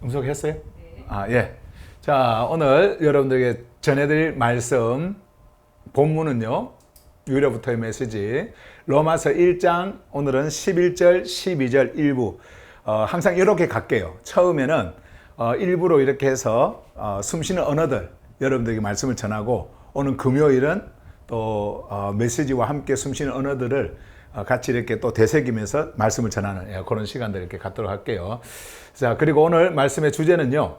음성했어요? 예. 자, 오늘 여러분들에게 전해드릴 말씀, 본문은요, 유래부터의 메시지, 로마서 1장, 오늘은 11절, 12절 일부. 항상 이렇게 갈게요. 처음에는 일부로 이렇게 해서 숨쉬는 언어들, 여러분들에게 말씀을 전하고, 오늘 금요일은 또 메시지와 함께 숨쉬는 언어들을 같이 이렇게 또 되새기면서 말씀을 전하는 그런 시간들 이렇게 갖도록 할게요. 자, 그리고 오늘 말씀의 주제는요,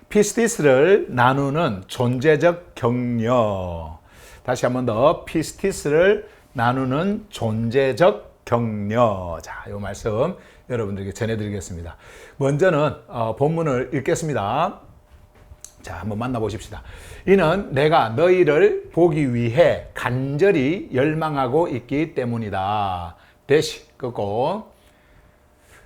피스티스를 나누는 존재적 격려. 다시 한 번 더, 피스티스를 나누는 존재적 격려. 자, 이 말씀 여러분들에게 전해드리겠습니다. 먼저는 본문을 읽겠습니다. 자, 한번 만나보십시다. 이는 내가 너희를 보기 위해 간절히 열망하고 있기 때문이다. 대시 끄고,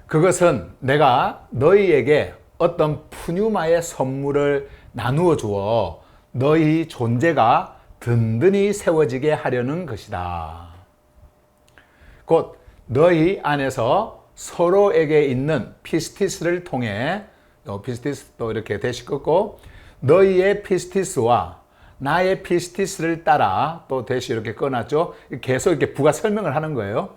그것은 내가 너희에게 어떤 푸뉴마의 선물을 나누어 주어 너희 존재가 든든히 세워지게 하려는 것이다. 곧 너희 안에서 서로에게 있는 피스티스를 통해, 피스티스도 이렇게 대시 끄고, 너희의 피스티스와 나의 피스티스를 따라, 또 대시 이렇게 꺼놨죠. 계속 이렇게 부가 설명을 하는 거예요.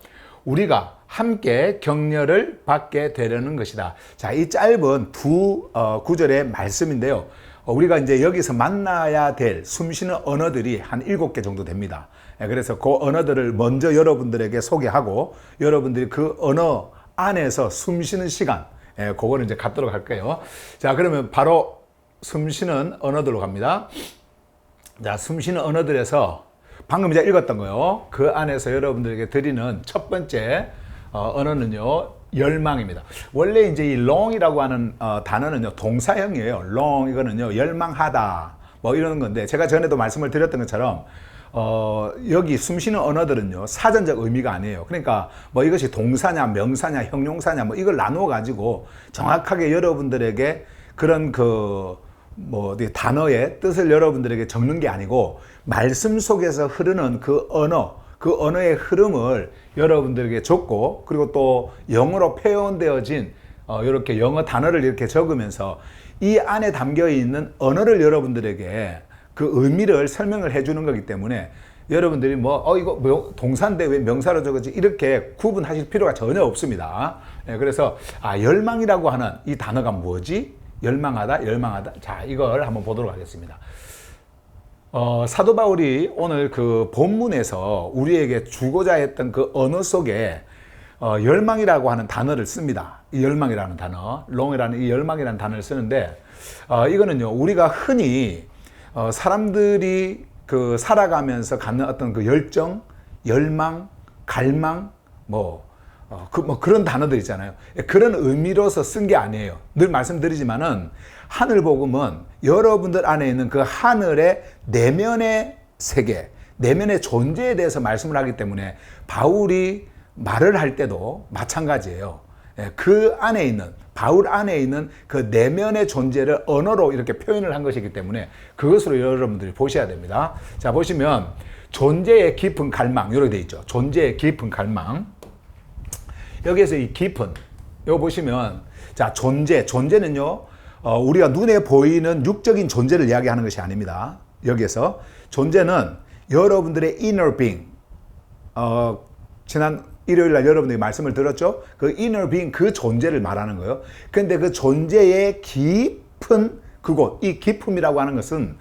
우리가 함께 격려를 받게 되려는 것이다. 자, 이 짧은 두 구절의 말씀인데요. 우리가 이제 여기서 만나야 될 숨쉬는 언어들이 한 7개 정도 됩니다. 그래서 그 언어들을 먼저 여러분들에게 소개하고, 여러분들이 그 언어 안에서 숨쉬는 시간, 그거를 이제 갖도록 할게요. 자, 그러면 바로 숨쉬는 언어들로 갑니다. 자, 숨쉬는 언어들에서 방금 이제 읽었던 거요. 그 안에서 여러분들에게 드리는 첫 번째 언어는요, 열망입니다. 원래 이제 이 long이라고 하는 단어는요, 동사형이에요. long, 이거는요, 열망하다, 뭐 이러는 건데, 제가 전에도 말씀을 드렸던 것처럼, 여기 숨쉬는 언어들은요, 사전적 의미가 아니에요. 그러니까 뭐 이것이 동사냐, 명사냐, 형용사냐, 뭐 이걸 나누어 가지고 정확하게 여러분들에게 그런 단어의 뜻을 여러분들에게 적는 게 아니고, 말씀 속에서 흐르는 그 언어의 흐름을 여러분들에게 적고, 그리고 또 영어로 표현되어진 이렇게 영어 단어를 이렇게 적으면서 이 안에 담겨 있는 언어를 여러분들에게 그 의미를 설명을 해주는 거기 때문에, 여러분들이 이거 동사인데 왜 명사로 적었지, 이렇게 구분하실 필요가 전혀 없습니다. 그래서 열망이라고 하는 이 단어가 뭐지? 열망하다. 자, 이걸 한번 보도록 하겠습니다. 사도 바울이 오늘 그 본문에서 우리에게 주고자 했던 그 언어 속에 열망이라고 하는 단어를 씁니다. 이 열망이라는 단어, long이라는 이 열망이라는 단어를 쓰는데, 이거는요, 우리가 흔히 사람들이 그 살아가면서 갖는 어떤 그 열정, 열망, 갈망, 그런 단어들 있잖아요. 그런 의미로서 쓴 게 아니에요. 늘 말씀드리지만은, 하늘복음은 여러분들 안에 있는 그 하늘의 내면의 세계, 내면의 존재에 대해서 말씀을 하기 때문에, 바울이 말을 할 때도 마찬가지예요. 그 안에 있는, 바울 안에 있는 그 내면의 존재를 언어로 이렇게 표현을 한 것이기 때문에 그것으로 여러분들이 보셔야 됩니다. 자, 보시면 존재의 깊은 갈망, 이렇게 돼 있죠. 존재의 깊은 갈망. 여기에서 이 깊은, 이거 보시면, 자, 존재는요, 우리가 눈에 보이는 육적인 존재를 이야기하는 것이 아닙니다. 여기에서 존재는 여러분들의 inner being, 지난 일요일 날 여러분들이 말씀을 들었죠? 그 inner being, 그 존재를 말하는 거예요. 근데 그 존재의 깊은 그곳, 이 깊음이라고 하는 것은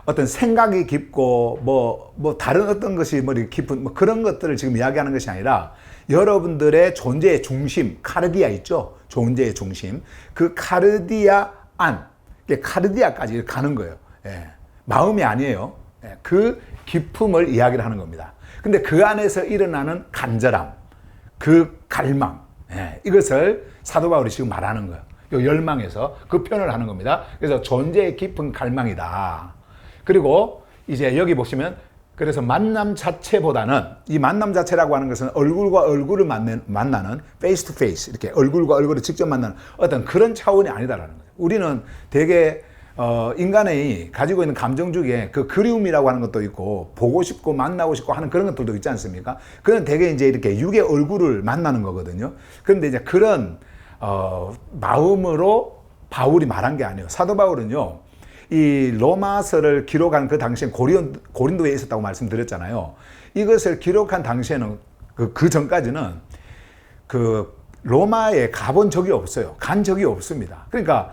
어떤 생각이 깊고, 다른 어떤 것이 깊은, 그런 것들을 지금 이야기하는 것이 아니라, 여러분들의 존재의 중심, 카르디아 있죠? 존재의 중심. 그 카르디아 안, 카르디아까지 가는 거예요. 마음이 아니에요. 그 깊음을 이야기를 하는 겁니다. 근데 그 안에서 일어나는 간절함, 그 갈망, 이것을 사도 바울이 지금 말하는 거예요. 요 열망에서 그 표현을 하는 겁니다. 그래서 존재의 깊은 갈망이다. 그리고 이제 여기 보시면, 그래서 만남 자체보다는, 이 만남 자체라고 하는 것은 얼굴과 얼굴을 만나는 페이스 투 페이스, 이렇게 얼굴과 얼굴을 직접 만나는 어떤 그런 차원이 아니다라는 거예요. 우리는 되게 인간이 가지고 있는 감정 중에 그 그리움이라고 하는 것도 있고, 보고 싶고 만나고 싶고 하는 그런 것들도 있지 않습니까? 그건 되게 이제 이렇게 육의 얼굴을 만나는 거거든요. 그런데 이제 그런 마음으로 바울이 말한 게 아니에요. 사도 바울은요, 이 로마서를 기록한 그 당시엔 고린도에 있었다고 말씀드렸잖아요. 이것을 기록한 당시에는 그 전까지는 그 로마에 가본 적이 없어요. 간 적이 없습니다. 그러니까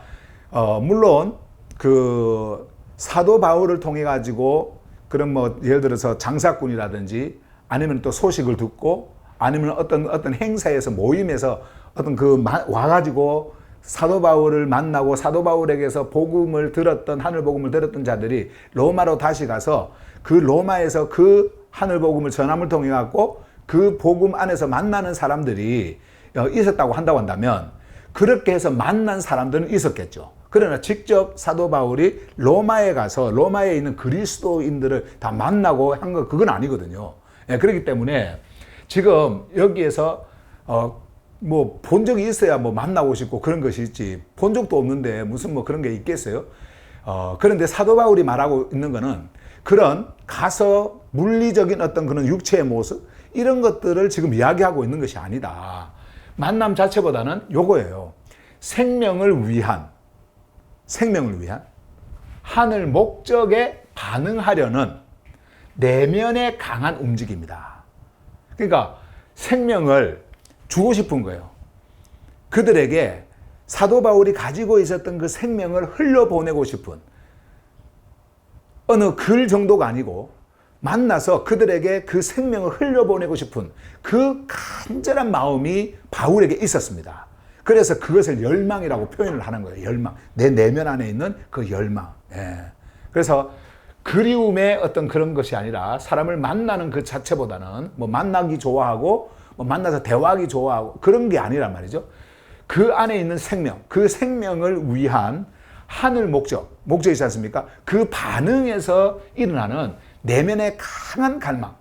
물론 그 사도 바울을 통해 가지고 그런 뭐 예를 들어서 장사꾼이라든지 아니면 또 소식을 듣고 아니면 어떤 행사에서 모임에서 어떤 와가지고 사도 바울을 만나고 사도 바울에게서 복음을 들었던 하늘 복음을 들었던 자들이 로마로 다시 가서 그 로마에서 그 하늘 복음을 전함을 통해 갖고 그 복음 안에서 만나는 사람들이 있었다고 한다면 그렇게 해서 만난 사람들은 있었겠죠. 그러나 직접 사도 바울이 로마에 가서 로마에 있는 그리스도인들을 다 만나고 한 거 그건 아니거든요. 그렇기 때문에 지금 여기에서 뭐 본 적이 있어야 뭐 만나고 싶고 그런 것이 있지 본 적도 없는데 무슨 뭐 그런 게 있겠어요? 그런데 사도 바울이 말하고 있는 거는 그런 가서 물리적인 어떤 그런 육체의 모습 이런 것들을 지금 이야기하고 있는 것이 아니다. 만남 자체보다는 요거예요. 생명을 위한 하늘 목적에 반응하려는 내면의 강한 움직임이다. 그러니까 생명을 주고 싶은 거예요. 그들에게 사도 바울이 가지고 있었던 그 생명을 흘려보내고 싶은 어느 글 정도가 아니고 만나서 그들에게 그 생명을 흘려보내고 싶은 그 간절한 마음이 바울에게 있었습니다. 그래서 그것을 열망이라고 표현을 하는 거예요. 열망. 내 내면 안에 있는 그 열망. 그래서 그리움의 어떤 그런 것이 아니라 사람을 만나는 그 자체보다는 뭐 만나기 좋아하고 뭐 만나서 대화하기 좋아하고 그런 게 아니란 말이죠. 그 안에 있는 생명, 그 생명을 위한 하늘 목적 있지 않습니까? 그 반응에서 일어나는 내면의 강한 갈망,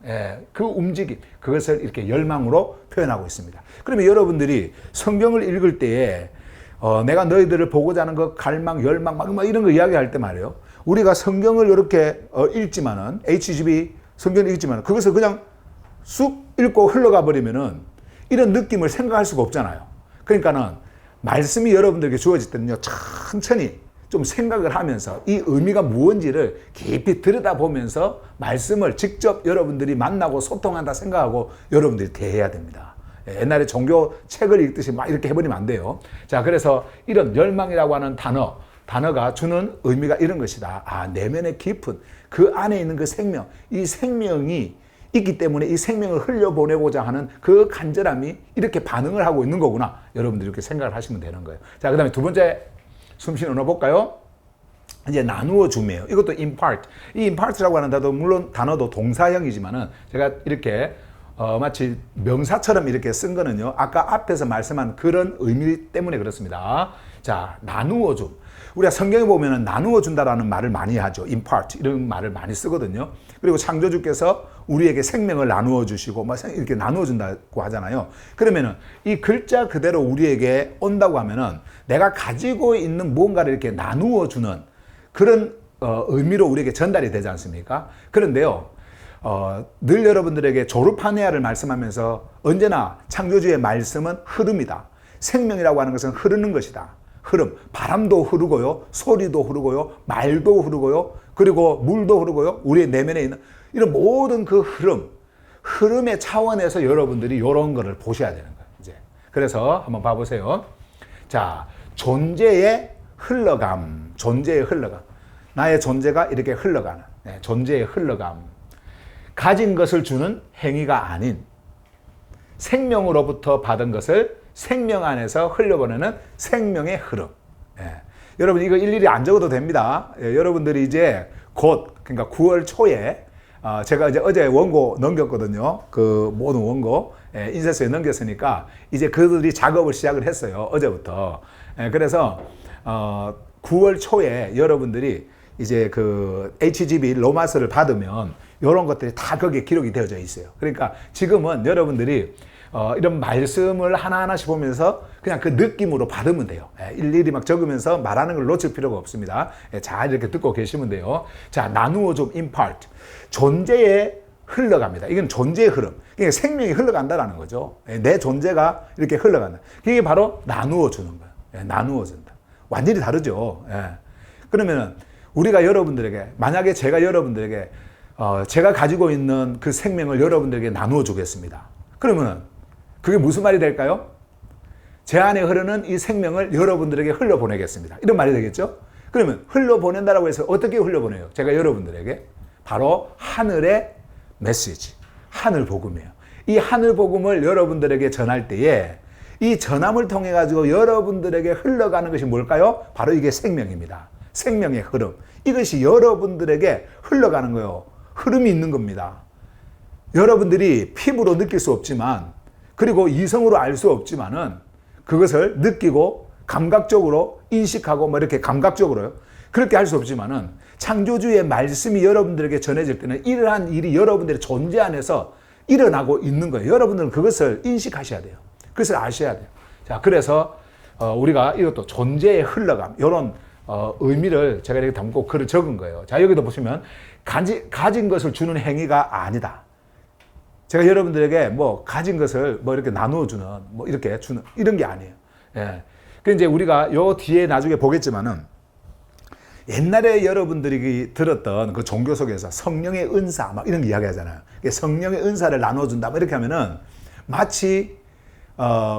그 움직임, 그것을 이렇게 열망으로 표현하고 있습니다. 그러면 여러분들이 성경을 읽을 때에 내가 너희들을 보고자 하는 그 갈망, 열망, 막 이런 거 이야기할 때 말이에요. 우리가 성경을 이렇게 읽지만은, HGB 성경을 읽지만은, 그것을 그냥 쑥 읽고 흘러가 버리면은 이런 느낌을 생각할 수가 없잖아요. 그러니까는 말씀이 여러분들에게 주어질 때는요, 천천히 좀 생각을 하면서 이 의미가 무엇인지를 깊이 들여다보면서 말씀을 직접 여러분들이 만나고 소통한다 생각하고 여러분들이 대해야 됩니다. 옛날에 종교 책을 읽듯이 막 이렇게 해버리면 안 돼요. 자, 그래서 이런 열망이라고 하는 단어가 주는 의미가 이런 것이다. 아, 내면의 깊은 그 안에 있는 그 생명, 이 생명이 있기 때문에 이 생명을 흘려보내고자 하는 그 간절함이 이렇게 반응을 하고 있는 거구나. 여러분들이 이렇게 생각을 하시면 되는 거예요. 자, 그 다음에 두 번째 숨쉬는 언어 볼까요? 이제 나누어 줌이에요. 이것도 impart. 이 impart라고 하는 단어도 동사형이지만은 제가 이렇게 마치 명사처럼 이렇게 쓴 거는요. 아까 앞에서 말씀한 그런 의미 때문에 그렇습니다. 자, 나누어 줌. 우리가 성경에 보면은 나누어 준다라는 말을 많이 하죠. impart 이런 말을 많이 쓰거든요. 그리고 창조주께서 우리에게 생명을 나누어 주시고 막 이렇게 나누어 준다고 하잖아요. 그러면은 이 글자 그대로 우리에게 온다고 하면은 내가 가지고 있는 무언가를 이렇게 나누어 주는 그런 의미로 우리에게 전달이 되지 않습니까? 그런데요, 늘 여러분들에게 조르파네아를 말씀하면서 언제나 창조주의 말씀은 흐름이다. 생명이라고 하는 것은 흐르는 것이다. 흐름, 바람도 흐르고요, 소리도 흐르고요, 말도 흐르고요, 그리고 물도 흐르고요, 우리의 내면에 있는 이런 모든 그 흐름의 차원에서 여러분들이 이런 거를 보셔야 되는 거예요. 이제 그래서 한번 봐보세요. 자, 존재의 흘러감. 나의 존재가 이렇게 흘러가는, 존재의 흘러감. 가진 것을 주는 행위가 아닌 생명으로부터 받은 것을 생명 안에서 흘려보내는 생명의 흐름. 여러분 이거 일일이 안 적어도 됩니다. 여러분들이 이제 곧, 그러니까 9월 초에 제가 이제 어제 원고 넘겼거든요. 그 모든 원고 인쇄소에 넘겼으니까 이제 그들이 작업을 시작을 했어요. 어제부터. 그래서 9월 초에 여러분들이 이제 그 HGB 로마서를 받으면 이런 것들이 다 거기에 기록이 되어져 있어요. 그러니까 지금은 여러분들이 이런 말씀을 하나하나씩 보면서 그냥 그 느낌으로 받으면 돼요. 일일이 막 적으면서 말하는 걸 놓칠 필요가 없습니다. 잘 이렇게 듣고 계시면 돼요. 자, 나누어 좀 impart. 존재에 흘러갑니다. 이건 존재의 흐름. 그러니까 생명이 흘러간다라는 거죠. 내 존재가 이렇게 흘러간다. 이게 바로 나누어 주는 거예요. 나누어 준다. 완전히 다르죠. 예. 그러면은 우리가 여러분들에게, 만약에 제가 여러분들에게 제가 가지고 있는 그 생명을 여러분들에게 나누어 주겠습니다. 그러면은 그게 무슨 말이 될까요? 제 안에 흐르는 이 생명을 여러분들에게 흘려보내겠습니다. 이런 말이 되겠죠? 그러면 흘려보낸다라고 해서 어떻게 흘려보내요? 제가 여러분들에게 바로 하늘의 메시지, 하늘 복음이에요. 이 하늘 복음을 여러분들에게 전할 때에 이 전함을 통해 가지고 여러분들에게 흘러가는 것이 뭘까요? 바로 이게 생명입니다. 생명의 흐름. 이것이 여러분들에게 흘러가는 거예요. 흐름이 있는 겁니다. 여러분들이 피부로 느낄 수 없지만, 그리고 이성으로 알 수 없지만은 그것을 느끼고 감각적으로 인식하고 뭐 이렇게 감각적으로요. 그렇게 할 수 없지만은 창조주의 말씀이 여러분들에게 전해질 때는 이러한 일이 여러분들의 존재 안에서 일어나고 있는 거예요. 여러분들은 그것을 인식하셔야 돼요. 그것을 아셔야 돼요. 자, 그래서 우리가 이것도 존재의 흘러감, 이런 의미를 제가 이렇게 담고 글을 적은 거예요. 자, 여기도 보시면 가진 것을 주는 행위가 아니다. 제가 여러분들에게 뭐 가진 것을 뭐 이렇게 나누어 주는, 뭐 이렇게 주는, 이런 게 아니에요. 예. 그 이제 우리가 요 뒤에 나중에 보겠지만은 옛날에 여러분들이 들었던 그 종교 속에서 성령의 은사 막 이런 거 이야기 하잖아요. 성령의 은사를 나눠준다 뭐 이렇게 하면은 마치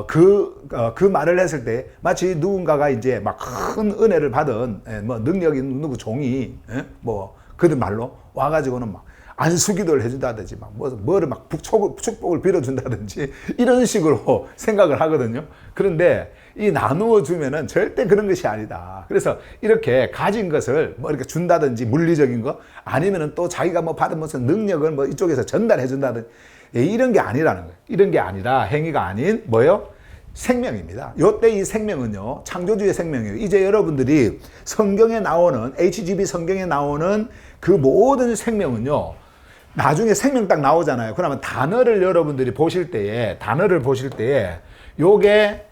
그 말을 했을 때 마치 누군가가 이제 막 큰 은혜를 받은 뭐 능력 있는 누구 종이 뭐 그들 말로 와가지고는 막 안수기도를 해준다든지 막 뭐를 막 축복을 빌어준다든지 이런 식으로 생각을 하거든요. 그런데 이 나누어 주면은 절대 그런 것이 아니다. 그래서 이렇게 가진 것을 뭐 이렇게 준다든지 물리적인 거 아니면은 또 자기가 뭐 받은 무슨 능력을 뭐 이쪽에서 전달해 준다든지 이런 게 아니라는 거예요. 이런 게 아니라 행위가 아닌 뭐예요? 생명입니다. 요때 이 생명은요, 창조주의 생명이에요. 이제 여러분들이 성경에 나오는, HGB 성경에 나오는 그 모든 생명은요, 나중에 생명 딱 나오잖아요. 그러면 단어를 여러분들이 보실 때에, 요게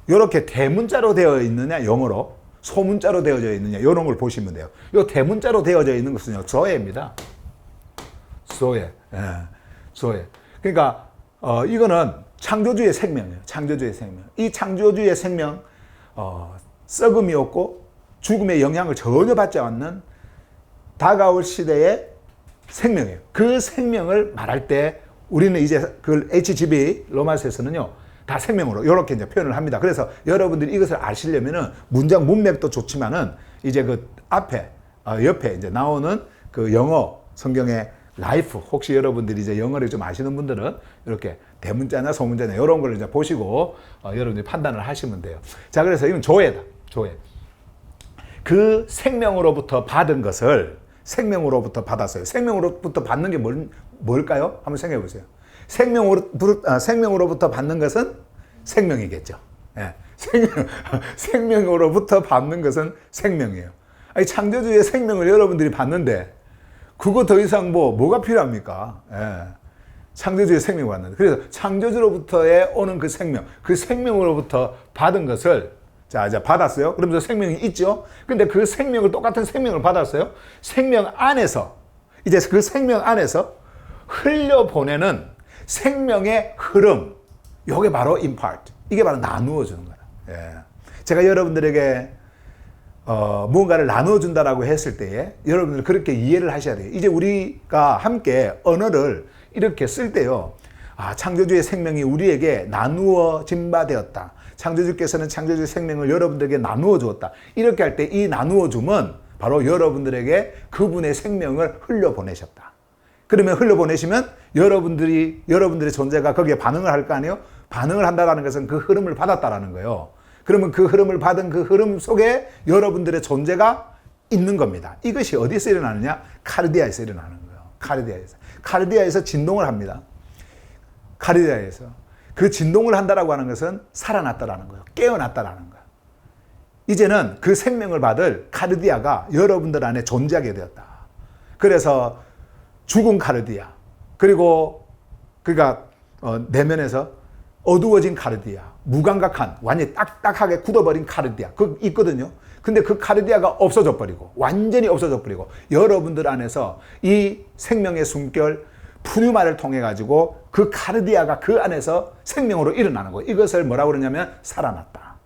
요렇게 대문자로 되어 있느냐, 영어로, 소문자로 되어져 있느냐, 이런 걸 보시면 돼요. 요 대문자로 되어져 있는 것은요, 조예입니다. 조예. 예. 조예. 그러니까, 이거는 창조주의 생명이에요. 창조주의 생명. 이 창조주의 생명, 썩음이 없고 죽음의 영향을 전혀 받지 않는 다가올 시대의 생명이에요. 그 생명을 말할 때 우리는 이제 그 HGB 로마서에서는요, 다 생명으로 이렇게 이제 표현을 합니다. 그래서 여러분들이 이것을 아시려면은 문장 문맥도 좋지만은 이제 그 앞에, 옆에 이제 나오는 그 영어 성경의 라이프, 혹시 여러분들이 이제 영어를 좀 아시는 분들은 이렇게 대문자나 소문자나 이런 걸 이제 보시고 여러분들이 판단을 하시면 돼요. 자, 그래서 이건 조예다. 조예. 그 생명으로부터 받은 것을 생명으로부터 받았어요. 생명으로부터 받는 게 뭘까요? 한번 생각해 보세요. 생명으로부터 받는 것은 생명이겠죠. 예. 생명으로부터 받는 것은 생명이에요. 아니, 창조주의 생명을 여러분들이 받는데 그거 더 이상 뭐가 필요합니까? 예. 창조주의 생명을 받는데. 그래서 창조주로부터의 오는 그 생명으로부터 받은 것을 자, 이제 받았어요. 그러면서 생명이 있죠. 근데 그 생명을, 똑같은 생명을 받았어요. 생명 안에서, 이제 그 생명 안에서 흘려보내는 생명의 흐름. 이게 바로 impart. 이게 바로 나누어 주는 거예요. 예. 제가 여러분들에게 무언가를 나눠준다라고 했을 때에 여러분들 그렇게 이해를 하셔야 돼요. 이제 우리가 함께 언어를 이렇게 쓸 때요. 아, 창조주의 생명이 우리에게 나누어진 바 되었다. 창조주께서는 창조주의 생명을 여러분들에게 나누어 주었다. 이렇게 할 때 이 나누어 줌은 바로 여러분들에게 그분의 생명을 흘려보내셨다. 그러면 흘려보내시면 여러분들의 존재가 거기에 반응을 할 거 아니에요? 반응을 한다는 것은 그 흐름을 받았다라는 거예요. 그러면 그 흐름을 받은 그 흐름 속에 여러분들의 존재가 있는 겁니다. 이것이 어디서 일어나느냐? 카르디아에서 일어나는 거예요. 카르디아에서 진동을 합니다. 카르디아에서. 그 진동을 한다라고 하는 것은 살아났다라는 거예요. 깨어났다라는 거예요. 이제는 그 생명을 받을 카르디아가 여러분들 안에 존재하게 되었다. 그래서 죽은 카르디아, 그리고 그가 내면에서 어두워진 카르디아, 무감각한, 완전히 딱딱하게 굳어버린 카르디아, 그 있거든요. 근데 그 카르디아가 없어져 버리고, 완전히 없어져 버리고, 여러분들 안에서 이 생명의 숨결, 푸뉴마를 통해 가지고 그 카르디아가 그 안에서 생명으로 일어나는 거예요. 이것을 뭐라고 그러냐면 살아났다.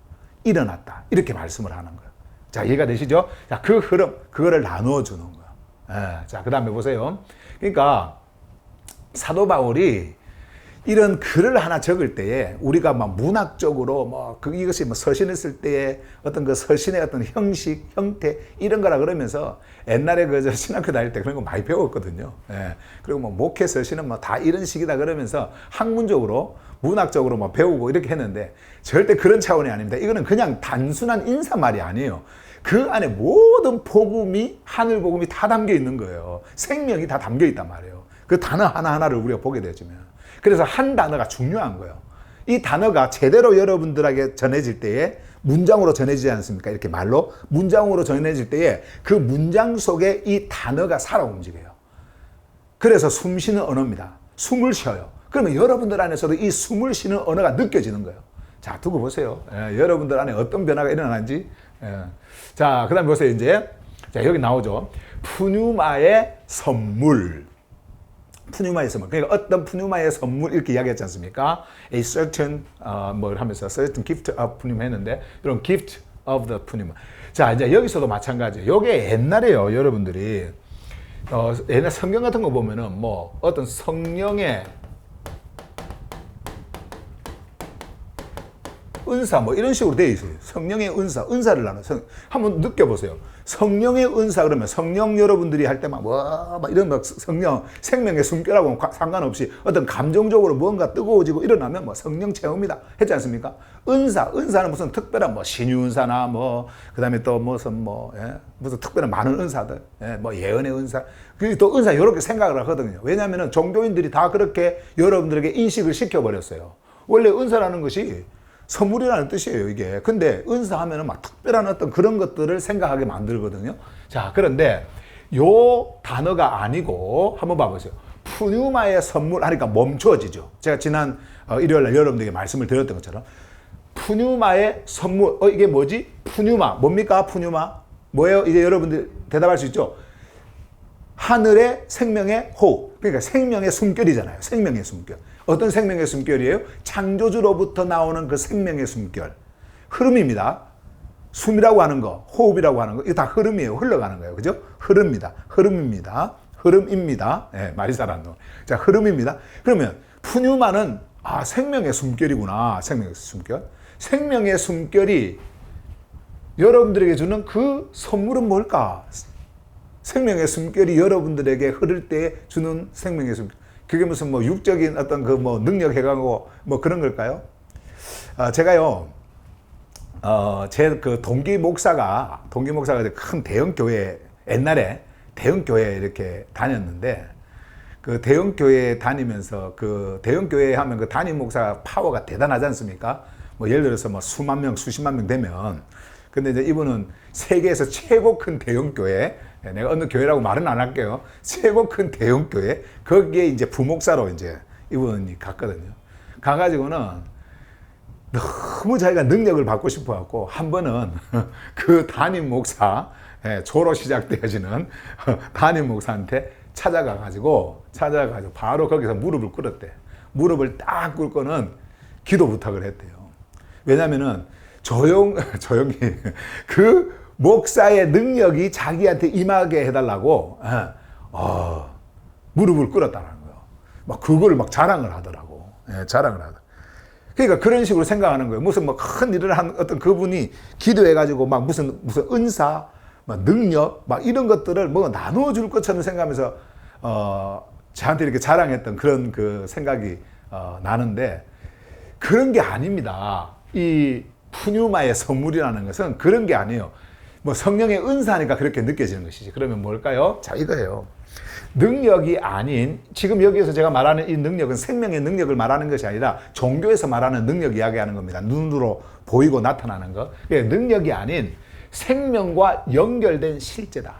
일어났다. 이렇게 말씀을 하는 거예요. 자, 이해가 되시죠? 자, 그 흐름, 그거를 나누어 주는 거예요. 예, 자, 그 다음에 보세요. 그러니까 사도 바울이 이런 글을 하나 적을 때에 우리가 막 문학적으로 이것이 서신을 쓸 때에 어떤 그 서신의 어떤 형식, 형태 이런 거라 그러면서 옛날에 그 신학교 다닐 때 그런 거 많이 배웠거든요. 예. 그리고 목회 서신은 다 이런 식이다 그러면서 학문적으로 문학적으로 배우고 이렇게 했는데 절대 그런 차원이 아닙니다. 이거는 그냥 단순한 인사말이 아니에요. 그 안에 모든 복음이, 하늘 복음이 다 담겨 있는 거예요. 생명이 다 담겨 있단 말이에요. 그 단어 하나하나를 우리가 보게 되지면. 그래서 한 단어가 중요한 거예요. 이 단어가 제대로 여러분들에게 전해질 때에 문장으로 전해지지 않습니까? 이렇게 말로 문장으로 전해질 때에 그 문장 속에 이 단어가 살아 움직여요. 그래서 숨 쉬는 언어입니다. 숨을 쉬어요. 그러면 여러분들 안에서도 이 숨을 쉬는 언어가 느껴지는 거예요. 자, 두고 보세요. 여러분들 안에 어떤 변화가 일어나는지. 자, 그 다음에 보세요. 이제. 자, 여기 나오죠. 푸뉴마의 선물. 푸뉴마의 선물. 그러니까 어떤 푸뉴마의 선물 이렇게 이야기했지 않습니까? A certain 하면서 certain gift of 푸뉴마 했는데 이런 gift of the 푸뉴마. 자, 이제 여기서도 마찬가지예요. 요게 옛날에요, 여러분들이 옛날 성경 같은 거 보면은 어떤 성령의 은사 이런 식으로 되어 있어요. 성령의 은사를 나눠. 한번 느껴보세요. 성령의 은사 그러면 성령 여러분들이 할 때 막 이런 성령 생명의 숨결하고 상관없이 어떤 감정적으로 뭔가 뜨거워지고 일어나면 성령 체험이다 했지 않습니까? 은사는 무슨 특별한 신유 은사나 그다음에 또 무슨 특별한 많은 은사들, 예언의 은사, 그리고 또 은사 이렇게 생각을 하거든요. 왜냐하면 종교인들이 다 그렇게 여러분들에게 인식을 시켜버렸어요. 원래 은사라는 것이 선물이라는 뜻이에요, 이게. 근데 은사하면은 특별한 어떤 그런 것들을 생각하게 만들거든요. 자, 그런데 요 단어가 아니고 한번 봐보세요. 푸뉴마의 선물 하니까 멈춰지죠. 제가 지난 일요일날 여러분들에게 말씀을 드렸던 것처럼 푸뉴마의 선물. 이게 뭐지? 푸뉴마. 뭡니까? 푸뉴마. 뭐예요? 이제 여러분들 대답할 수 있죠? 하늘의 생명의 호흡. 그러니까 생명의 숨결이잖아요. 생명의 숨결. 어떤 생명의 숨결이에요? 창조주로부터 나오는 그 생명의 숨결. 흐름입니다. 숨이라고 하는 거, 호흡이라고 하는 거, 이거 다 흐름이에요. 흘러가는 거예요. 그죠? 흐름입니다. 네, 말이 잘 안 나와. 자, 흐름입니다. 그러면 푸뉴마는 생명의 숨결이구나. 생명의 숨결. 생명의 숨결이 여러분들에게 주는 그 선물은 뭘까? 생명의 숨결이 여러분들에게 흐를 때 주는 생명의 숨결. 그게 무슨 육적인 어떤 능력 해가고 그런 걸까요? 제가요, 제 그 동기 목사가 큰 대형 교회, 옛날에 대형 교회 이렇게 다녔는데, 그 대형 교회 다니면서 그 대형 교회 하면 그 담임 목사 파워가 대단하지 않습니까? 예를 들어서 수만 명, 수십만 명 되면, 근데 이제 이분은 세계에서 최고 큰 대형 교회, 내가 어느 교회라고 말은 안 할게요. 최고 큰 대형 교회, 거기에 이제 부목사로 이제 이분이 갔거든요. 가가지고는 너무 자기가 능력을 받고 싶어 갖고 한 번은 그 담임 목사, 조로 시작되어지는 담임 목사한테 찾아가가지고 바로 거기서 무릎을 꿇었대. 무릎을 딱 꿇고는 기도 부탁을 했대요. 왜냐면은 조용히 그 목사의 능력이 자기한테 임하게 해달라고 무릎을 꿇었다는 거예요. 그걸 자랑을 하더라고. 자랑을 하더라고. 그러니까 그런 식으로 생각하는 거예요. 무슨 큰 일을 한 어떤 그분이 기도해가지고 무슨 은사, 능력, 이런 것들을 나누어 줄 것처럼 생각하면서 저한테 이렇게 자랑했던 그런 그 생각이 나는데, 그런 게 아닙니다. 이 푸뉴마의 선물이라는 것은 그런 게 아니에요. 성령의 은사니까 그렇게 느껴지는 것이지. 그러면 뭘까요? 자, 이거예요. 능력이 아닌, 지금 여기에서 제가 말하는 이 능력은 생명의 능력을 말하는 것이 아니라 종교에서 말하는 능력 이야기하는 겁니다. 눈으로 보이고 나타나는 것. 능력이 아닌 생명과 연결된 실제다.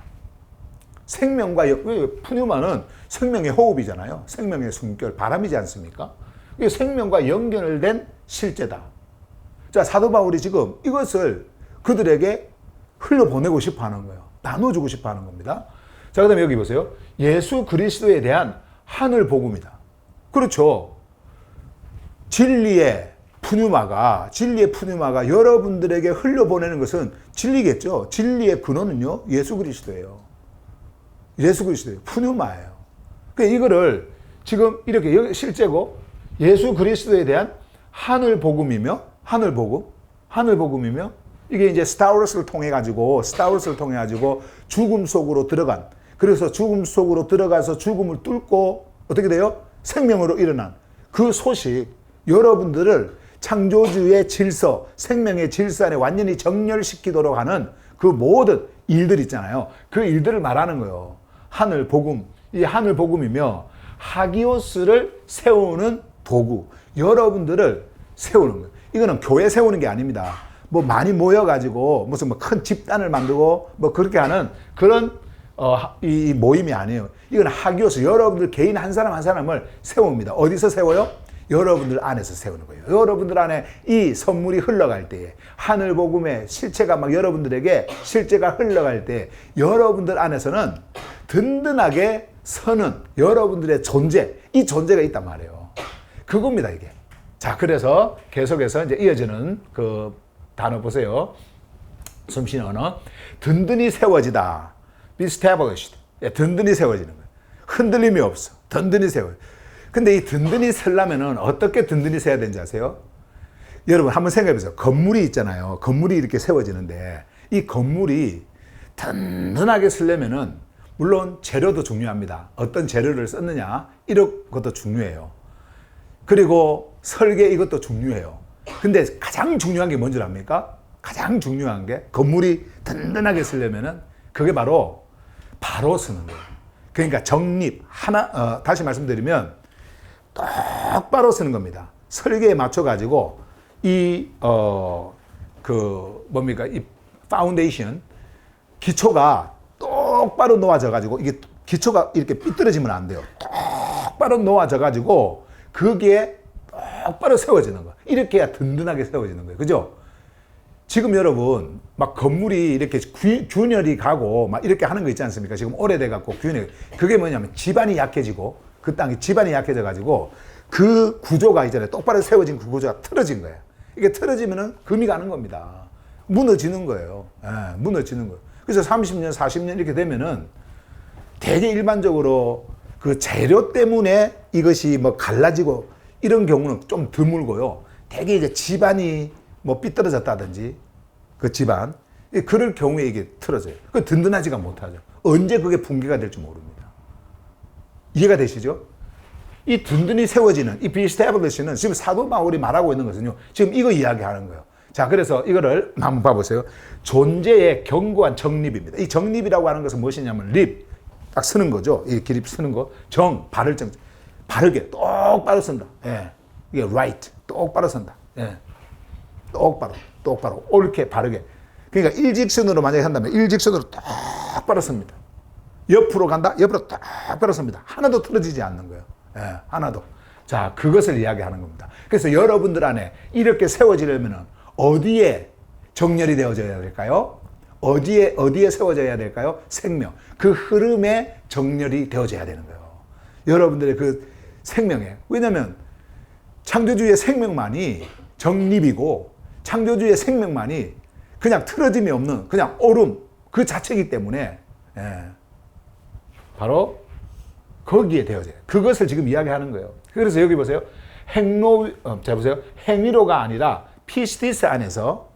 푸뉴마는 생명의 호흡이잖아요. 생명의 숨결, 바람이지 않습니까? 이게 생명과 연결된 실제다. 자, 사도 바울이 지금 이것을 그들에게 흘려보내고 싶어 하는 거예요. 나눠주고 싶어 하는 겁니다. 자, 그 다음에 여기 보세요. 예수 그리스도에 대한 하늘 복음이다. 그렇죠. 진리의 진리의 푸뉴마가 여러분들에게 흘려보내는 것은 진리겠죠. 진리의 근원은요, 예수 그리스도예요. 예수 그리스도예요. 푸뉴마예요. 그러니까 이거를 지금 이렇게 실제고 예수 그리스도에 대한 하늘 복음이며 이게 이제 스타워스를 통해 가지고 죽음 속으로 들어간, 그래서 죽음 속으로 들어가서 죽음을 뚫고 어떻게 돼요? 생명으로 일어난 그 소식, 여러분들을 창조주의 질서, 생명의 질서 안에 완전히 정렬시키도록 하는 그 모든 일들 있잖아요. 그 일들을 말하는 거예요. 하늘 복음, 이 하늘 복음이며 하기오스를 세우는 도구, 여러분들을 세우는 거예요. 이거는 교회 세우는 게 아닙니다. 뭐 많이 모여가지고 무슨 뭐 큰 집단을 만들고 뭐 그렇게 하는 그런 이 모임이 아니에요. 이건 하기오스, 여러분들 개인 한 사람 한 사람을 세웁니다. 어디서 세워요? 여러분들 안에서 세우는 거예요. 여러분들 안에 이 선물이 흘러갈 때에, 하늘 복음의 실체가 막 여러분들에게 실제가 흘러갈 때 여러분들 안에서는 든든하게 서는 여러분들의 존재, 이 존재가 있단 말이에요. 그겁니다, 이게. 자, 그래서 계속해서 이제 이어지는 그 단어 보세요. 숨쉬는 언어. 든든히 세워지다. Be established. 든든히 세워지는 거예요. 흔들림이 없어. 든든히 세워요. 근데 이 든든히 서려면은 어떻게 든든히 서야 되는지 아세요? 여러분 한번 생각해 보세요. 건물이 있잖아요. 건물이 이렇게 세워지는데 이 건물이 든든하게 서려면은 물론 재료도 중요합니다. 어떤 재료를 썼느냐 이런 것도 중요해요. 그리고 설계 이것도 중요해요. 근데 가장 중요한 게 뭔지 압니까? 가장 중요한 게 건물이 든든하게 서려면은 그게 바로 쓰는 거예요. 그러니까 정립 다시 말씀드리면 똑바로 쓰는 겁니다. 설계에 맞춰 가지고 이 파운데이션 기초가 똑바로 놓아져 가지고 이게 기초가 이렇게 삐뚤어지면 안 돼요. 똑바로 놓아져 가지고 거기에 똑바로 세워지는 거예요. 이렇게 해야 든든하게 세워지는 거예요. 그죠? 지금 여러분 막 건물이 이렇게 균열이 가고 막 이렇게 하는 거 있지 않습니까? 지금 오래돼 갖고 그게 뭐냐면 지반이 약해지고 그 땅이 지반이 약해져 가지고 그 구조가 있잖아요. 똑바로 세워진 그 구조가 틀어진 거예요. 이게 틀어지면은 금이 가는 겁니다. 무너지는 거예요. 무너지는 거예요. 그래서 30년, 40년 이렇게 되면은 되게 일반적으로 그 재료 때문에 이것이 뭐 갈라지고 이런 경우는 좀 드물고요. 되게 이제 지반이 뭐 삐뚤어졌다든지 그 집안, 그럴 경우에 이게 틀어져요. 그 든든하지가 못하죠. 언제 그게 붕괴가 될지 모릅니다. 이해가 되시죠? 이 든든히 세워지는 이 be establish는 지금 사도 바울이 말하고 있는 것은요. 지금 이거 이야기하는 거예요. 자, 그래서 이거를 한번 봐보세요. 존재의 견고한 정립입니다. 이 정립이라고 하는 것은 무엇이냐면 립, 딱 쓰는 거죠. 이 기립 쓰는 거. 바를 정, 바르게 똑바로 쓴다. 예. 이게 right, 똑바로 쓴다. 예. 똑바로 옳게 바르게. 그러니까 일직선으로 만약에 한다면 일직선으로 똑바로 씁니다. 옆으로 간다? 옆으로 똑바로 씁니다. 하나도 틀어지지 않는 거예요. 예, 하나도. 자, 그것을 이야기하는 겁니다. 그래서 여러분들 안에 이렇게 세워지려면 어디에 정렬이 되어져야 될까요? 어디에 세워져야 될까요? 생명. 그 흐름에 정렬이 되어져야 되는 거예요. 여러분들의 그 생명에. 왜냐하면 창조주의 생명만이 정립이고 창조주의 생명만이 그냥 틀어짐이 없는 그냥 오름 그 자체이기 때문에 바로 거기에 되어져요. 그것을 지금 이야기하는 거예요. 그래서 여기 보세요. 행위로가 아니라 피스티스 안에서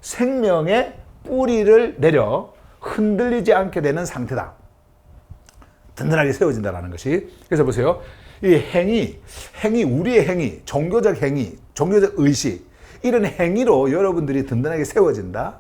생명의 뿌리를 내려 흔들리지 않게 되는 상태다. 든든하게 세워진다는 것이. 그래서 보세요. 이 행위, 우리의 행위, 종교적 행위, 종교적 의식, 이런 행위로 여러분들이 든든하게 세워진다.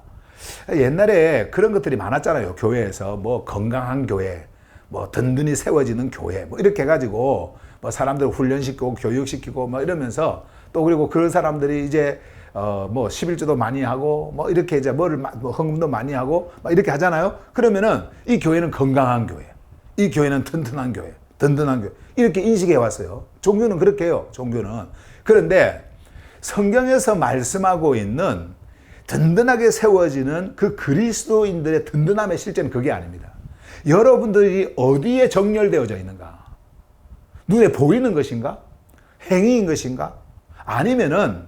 옛날에 그런 것들이 많았잖아요. 교회에서 뭐 건강한 교회, 뭐 든든히 세워지는 교회, 뭐 이렇게 해가지고 뭐 사람들 훈련시키고 교육시키고 뭐 이러면서 또 그리고 그런 사람들이 이제 뭐 11조도 많이 하고 뭐 이렇게 이제 뭐 헌금도 많이 하고 막 이렇게 하잖아요. 그러면은 이 교회는 건강한 교회, 이 교회는 든든한 교회, 이렇게 인식해 왔어요. 종교는 그렇게 해요. 종교는. 그런데 성경에서 말씀하고 있는 든든하게 세워지는 그 그리스도인들의 든든함의 실제는 그게 아닙니다. 여러분들이 어디에 정렬되어져 있는가? 눈에 보이는 것인가? 행위인 것인가? 아니면은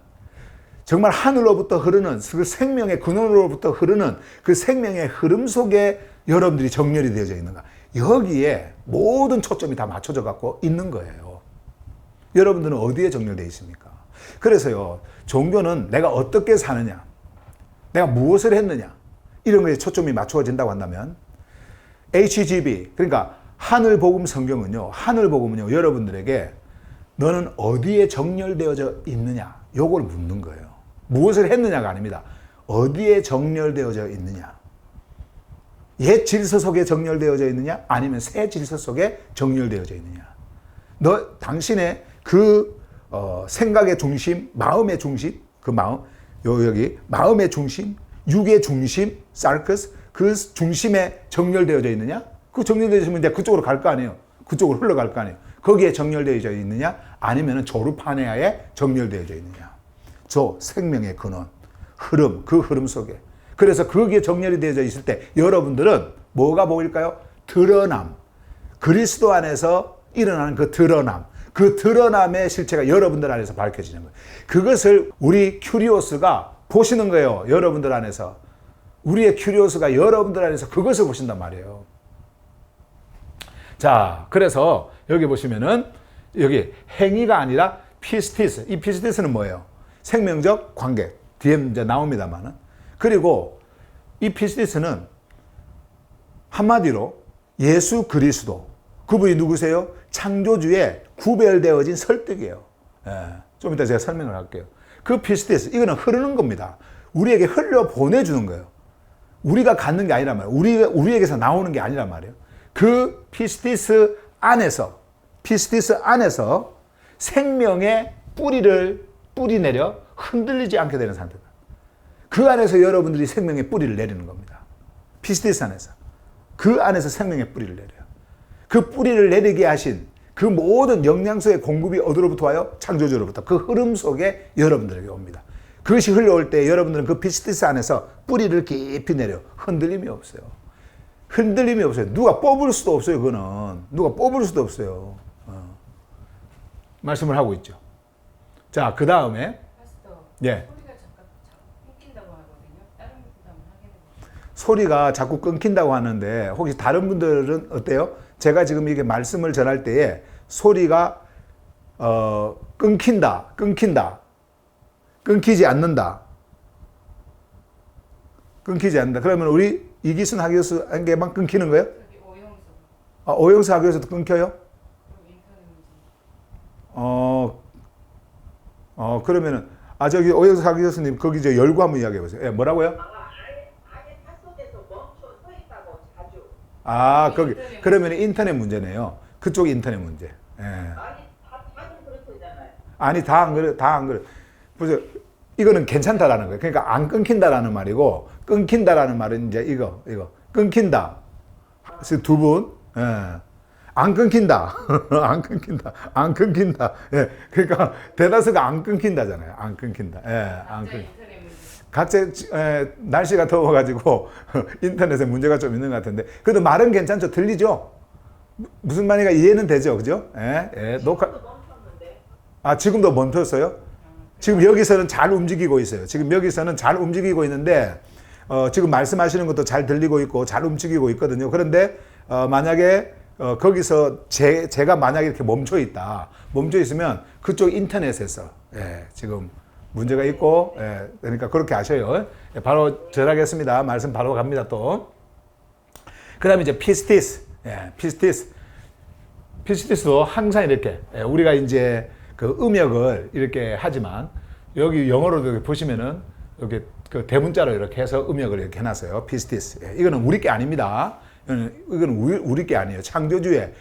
정말 하늘로부터 흐르는 그 생명의 근원으로부터 흐르는 그 생명의 흐름 속에 여러분들이 정렬이 되어져 있는가? 여기에 모든 초점이 다 맞춰져 갖고 있는 거예요. 여러분들은 어디에 정렬되어 있습니까? 그래서요, 종교는 내가 어떻게 사느냐, 내가 무엇을 했느냐, 이런 거에 초점이 맞추어진다고 한다면 HGB, 그러니까 하늘복음 성경은요, 하늘복음은요, 여러분들에게 너는 어디에 정렬되어져 있느냐, 요걸 묻는 거예요. 무엇을 했느냐가 아닙니다. 어디에 정렬되어져 있느냐. 옛 질서 속에 정렬되어져 있느냐, 아니면 새 질서 속에 정렬되어져 있느냐. 당신의 그 생각의 중심, 마음의 중심, 그 마음, 여기 마음의 중심, 육의 중심, 사르크스, 그 중심에 정렬되어져 있느냐? 그 정렬되어 있으면 이제 그쪽으로 갈 거 아니에요. 그쪽으로 흘러갈 거 아니에요. 거기에 정렬되어져 있느냐? 아니면 조르파네아에 정렬되어져 있느냐? 저 생명의 근원, 흐름, 그 흐름 속에. 그래서 거기에 정렬이 되어져 있을 때 여러분들은 뭐가 보일까요? 드러남. 그리스도 안에서 일어나는 그 드러남. 그 드러남의 실체가 여러분들 안에서 밝혀지는 거예요. 그것을 우리 큐리오스가 보시는 거예요. 여러분들 안에서. 우리의 큐리오스가 여러분들 안에서 그것을 보신단 말이에요. 자, 그래서 여기 보시면은 여기 행위가 아니라 피스티스. 이 피스티스는 뭐예요? 생명적 관계. 뒤에 이제 나옵니다만은. 그리고 이 피스티스는 한마디로 예수 그리스도. 그분이 누구세요? 창조주의 구별되어진 설득이에요. 예, 좀 이따 제가 설명을 할게요. 그 피스티스, 이거는 흐르는 겁니다. 우리에게 흘려 보내주는 거예요. 우리가 갖는 게 아니란 말이에요. 우리에게서 나오는 게 아니란 말이에요. 그 피스티스 안에서 생명의 뿌리를 뿌리내려 흔들리지 않게 되는 상태. 그 안에서 여러분들이 생명의 뿌리를 내리는 겁니다. 피스티스 안에서. 그 안에서 생명의 뿌리를 내려요. 그 뿌리를 내리게 하신 그 모든 영양소의 공급이 어디로부터 와요? 창조주로부터. 그 흐름 속에 여러분들에게 옵니다. 그것이 흘러올 때 여러분들은 그 피스티스 안에서 뿌리를 깊이 내려 흔들림이 없어요. 흔들림이 없어요. 누가 뽑을 수도 없어요. 그거는. 누가 뽑을 수도 없어요. 말씀을 하고 있죠. 자, 그 다음에 예. 소리가 자꾸 끊긴다고 하는데 혹시 다른 분들은 어때요? 제가 지금 이게 말씀을 전할 때에 소리가 끊긴다, 끊기지 않는다. 그러면 우리 이기순 학교수 한 개만 끊기는 거예요? 오영수 학교에서도 끊겨요? 그러면은 저기 오영수 학교수님 거기 저 열고 한번 이야기해 보세요. 예, 뭐라고요? 거기. 그러면 인터넷 문제네요. 그쪽 인터넷 문제. 예. 아니, 다 안 그래. 보세요. 이거는 괜찮다라는 거예요. 그러니까 안 끊긴다라는 말이고, 끊긴다라는 말은 이제 이거. 끊긴다. 그래서 두 분, 예. 안 끊긴다. 안 끊긴다. 예. 그러니까 대다수가 안 끊긴다잖아요. 안 끊긴다. 예. 안 끊긴다. 각자 날씨가 더워가지고 인터넷에 문제가 좀 있는 것 같은데 그래도 말은 괜찮죠? 들리죠? 무슨 말인가 이해는 되죠? 그죠? 녹화. 지금도 멈췄어요? 지금 여기서는 잘 움직이고 있어요. 지금 여기서는 잘 움직이고 있는데 지금 말씀하시는 것도 잘 들리고 있고 잘 움직이고 있거든요. 그런데 만약에 거기서 제가 만약에 이렇게 멈춰 있으면 그쪽 인터넷에서 지금 문제가 있고, 그러니까 그렇게 하셔요. 바로 절하겠습니다. 말씀 바로 갑니다, 또. 그 다음에 이제 피스티스. 피스티스도 항상 이렇게, 우리가 이제 그 음역을 이렇게 하지만, 여기 영어로 보시면은, 이렇게 그 대문자로 이렇게 해서 음역을 이렇게 해놨어요. 피스티스. 이거는 우리 게 아닙니다. 이건 우리 게 아니에요. 창조주의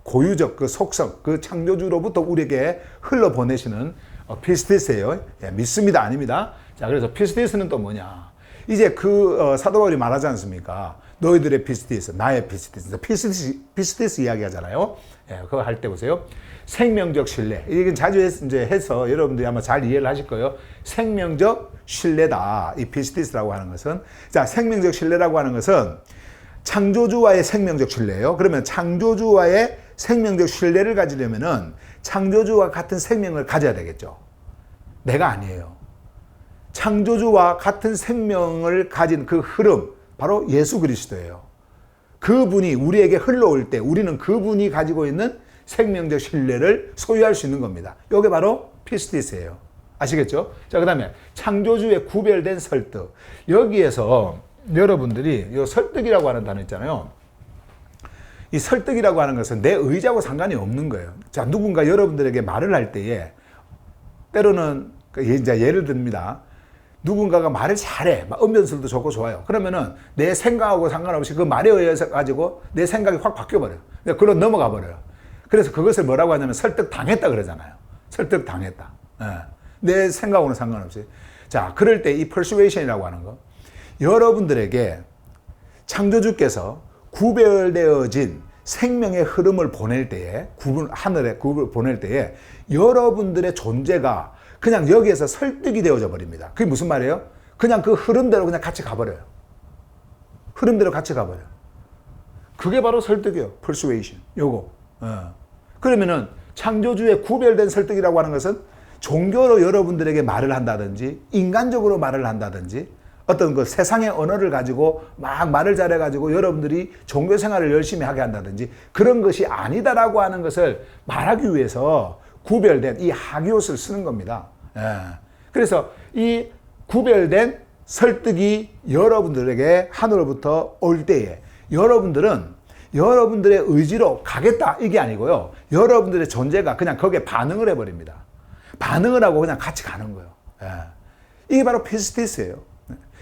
고유적 그 속성, 그 창조주로부터 우리에게 흘러보내시는 피스티스예요. 믿습니다. 아닙니다. 자, 그래서 피스티스는 또 뭐냐? 이제 그 사도 바울이 말하지 않습니까? 너희들의 피스티스, 나의 피스티스. 피스티스 이야기 하잖아요. 그거 할 때 보세요. 생명적 신뢰. 이게 자주 이제 해서 여러분들이 아마 잘 이해를 하실 거예요. 생명적 신뢰다. 이 피스티스라고 하는 것은. 자, 생명적 신뢰라고 하는 것은 창조주와의 생명적 신뢰예요. 그러면 창조주와의 생명적 신뢰를 가지려면은 창조주와 같은 생명을 가져야 되겠죠. 내가 아니에요. 창조주와 같은 생명을 가진 그 흐름, 바로 예수 그리스도예요. 그분이 우리에게 흘러올 때 우리는 그분이 가지고 있는 생명적 신뢰를 소유할 수 있는 겁니다. 이게 바로 피스티스예요. 아시겠죠? 자, 그 다음에 창조주의 구별된 설득. 여기에서 여러분들이 이 설득이라고 하는 단어 있잖아요. 이 설득이라고 하는 것은 내 의지하고 상관이 없는 거예요. 자, 누군가 여러분들에게 말을 할 때에 때로는 이제 예를 듭니다. 누군가가 말을 잘해. 언변술도 좋고 좋아요. 그러면은 내 생각하고 상관없이 그 말에 의해서 가지고 내 생각이 확 바뀌어버려요. 그걸로 넘어가 버려요. 그래서 그것을 뭐라고 하냐면 설득당했다 그러잖아요. 설득당했다. 예. 내 생각하고는 상관없이. 자, 그럴 때 이 persuasion이라고 하는 거. 여러분들에게 창조주께서 구별되어진 생명의 흐름을 보낼 때에, 하늘에 보낼 때에 여러분들의 존재가 그냥 여기에서 설득이 되어져 버립니다. 그게 무슨 말이에요? 그냥 그 흐름대로 그냥 같이 가버려요. 흐름대로 같이 가버려요. 그게 바로 설득이에요. persuasion. 요거. 그러면은 창조주의 구별된 설득이라고 하는 것은 종교로 여러분들에게 말을 한다든지 인간적으로 말을 한다든지 어떤 그 세상의 언어를 가지고 막 말을 잘해가지고 여러분들이 종교 생활을 열심히 하게 한다든지 그런 것이 아니다라고 하는 것을 말하기 위해서 구별된 이 하기옷을 쓰는 겁니다. 그래서 이 구별된 설득이 여러분들에게 하늘로부터 올 때에 여러분들은 여러분들의 의지로 가겠다 이게 아니고요. 여러분들의 존재가 그냥 거기에 반응을 해버립니다. 반응을 하고 그냥 같이 가는 거예요. 이게 바로 피스티스예요.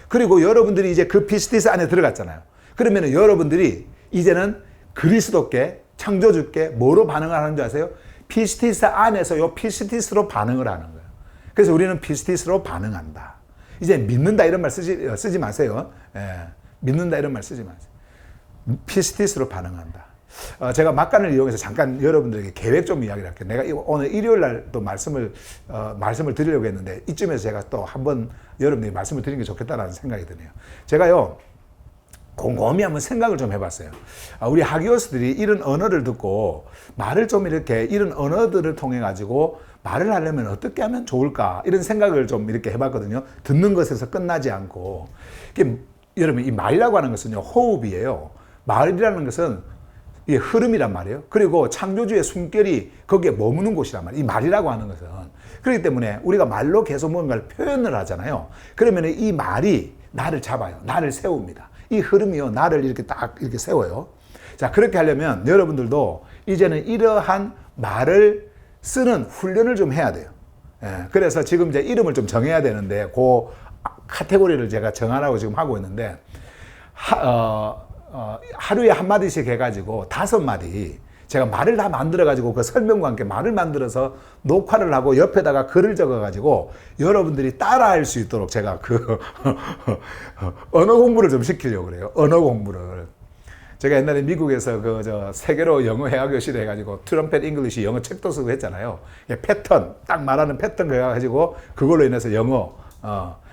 그리고 여러분들이 이제 그 피스티스 안에 들어갔잖아요. 그러면 여러분들이 이제는 그리스도께 창조주께 뭐로 반응을 하는 줄 아세요? 피스티스 안에서 요 피스티스로 반응을 하는 거예요. 그래서 우리는 피스티스로 반응한다. 이제 믿는다 이런 말 쓰지 마세요. 믿는다 이런 말 쓰지 마세요. 피스티스로 반응한다. 제가 막간을 이용해서 잠깐 여러분들에게 계획 좀 이야기를 할게요. 내가 오늘 일요일 날 또 말씀을 드리려고 했는데 이쯤에서 제가 또 한번 여러분들이 말씀을 드리는 게 좋겠다라는 생각이 드네요. 제가요, 곰곰이 한번 생각을 좀 해봤어요. 우리 하기오스들이 이런 언어를 듣고 말을 좀 이렇게 이런 언어들을 통해 가지고 말을 하려면 어떻게 하면 좋을까 이런 생각을 좀 이렇게 해봤거든요. 듣는 것에서 끝나지 않고. 여러분, 이 말이라고 하는 것은요, 호흡이에요. 말이라는 것은 이 흐름이란 말이에요. 그리고 창조주의 숨결이 거기에 머무는 곳이란 말이에요. 이 말이라고 하는 것은. 그렇기 때문에 우리가 말로 계속 뭔가를 표현을 하잖아요. 그러면 이 말이 나를 잡아요. 나를 세웁니다. 이 흐름이요, 나를 이렇게 딱 이렇게 세워요. 자, 그렇게 하려면 여러분들도 이제는 이러한 말을 쓰는 훈련을 좀 해야 돼요. 그래서 지금 이제 이름을 좀 정해야 되는데, 그 카테고리를 제가 정하라고 지금 하고 있는데, 하루에 한마디씩 해가지고 5마디 제가 말을 다 만들어가지고 그 설명과 함께 말을 만들어서 녹화를 하고 옆에다가 글을 적어가지고 여러분들이 따라할 수 있도록 제가 그 언어 공부를 좀 시키려고 그래요. 언어 공부를. 제가 옛날에 미국에서 세계로 영어 회화교실 해가지고 트럼펫 잉글리시 영어 책도 쓰고 했잖아요. 패턴, 딱 말하는 패턴 해가지고 그걸로 인해서 영어.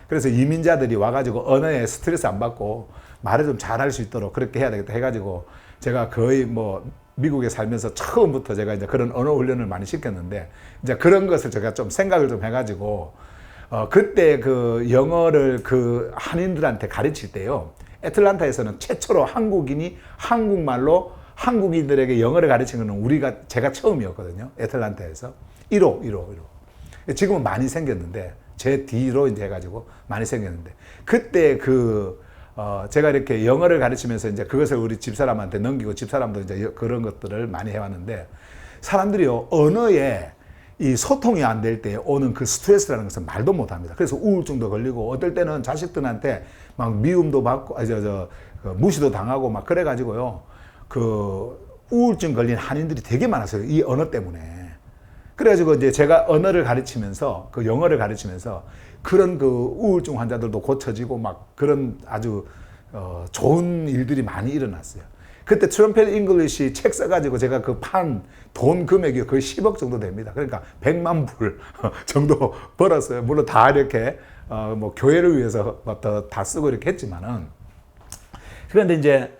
그래서 이민자들이 와가지고 언어에 스트레스 안 받고 말을 좀 잘할 수 있도록 그렇게 해야 되겠다 해가지고 제가 거의 미국에 살면서 처음부터 제가 이제 그런 언어 훈련을 많이 시켰는데 이제 그런 것을 제가 좀 생각을 좀 해가지고 그때 그 영어를 그 한인들한테 가르칠 때요. 애틀란타에서는 최초로 한국인이 한국말로 한국인들에게 영어를 가르치는 거는 제가 처음이었거든요. 애틀란타에서 1호. 지금은 많이 생겼는데 제 뒤로 이제 해가지고 많이 생겼는데 그때 제가 이렇게 영어를 가르치면서 이제 그것을 우리 집사람한테 넘기고 집사람도 이제 그런 것들을 많이 해왔는데 사람들이요, 언어에 이 소통이 안 될 때 오는 그 스트레스라는 것은 말도 못 합니다. 그래서 우울증도 걸리고 어떨 때는 자식들한테 막 미움도 받고, 무시도 당하고 막 그래가지고요, 그 우울증 걸린 한인들이 되게 많았어요. 이 언어 때문에. 그래가지고 이제 제가 언어를 가르치면서 그 영어를 가르치면서 그런 그 우울증 환자들도 고쳐지고 막 그런 아주 좋은 일들이 많이 일어났어요. 그때 트럼펫 잉글리시 책 써가지고 제가 그 돈 금액이 거의 10억 정도 됩니다. 그러니까 100만 불 정도 벌었어요. 물론 다 이렇게 교회를 위해서 다 쓰고 이렇게 했지만은. 그런데 이제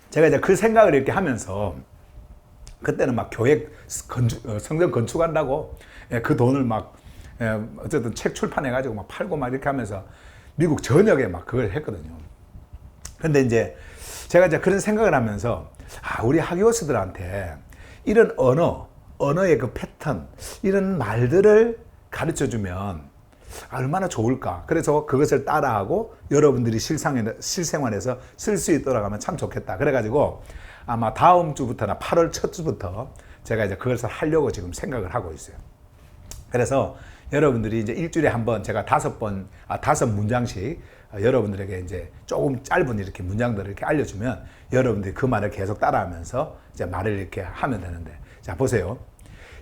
제가 이제 그 생각을 이렇게 하면서 그때는 막 교회 성전 건축한다고 그 돈을 막 예, 어쨌든 책 출판해가지고 막 팔고 막 이렇게 하면서 미국 전역에 막 그걸 했거든요. 근데 이제 제가 이제 그런 생각을 하면서 우리 학교스들한테 이런 언어의 그 패턴, 이런 말들을 가르쳐 주면 얼마나 좋을까. 그래서 그것을 따라하고 여러분들이 실생활에서 쓸 수 있도록 하면 참 좋겠다. 그래가지고 아마 다음 주부터나 8월 첫 주부터 제가 이제 그것을 하려고 지금 생각을 하고 있어요. 그래서 여러분들이 이제 일주일에 한 번 제가 5문장씩 여러분들에게 이제 조금 짧은 이렇게 문장들을 이렇게 알려주면 여러분들이 그 말을 계속 따라하면서 이제 말을 이렇게 하면 되는데, 자, 보세요.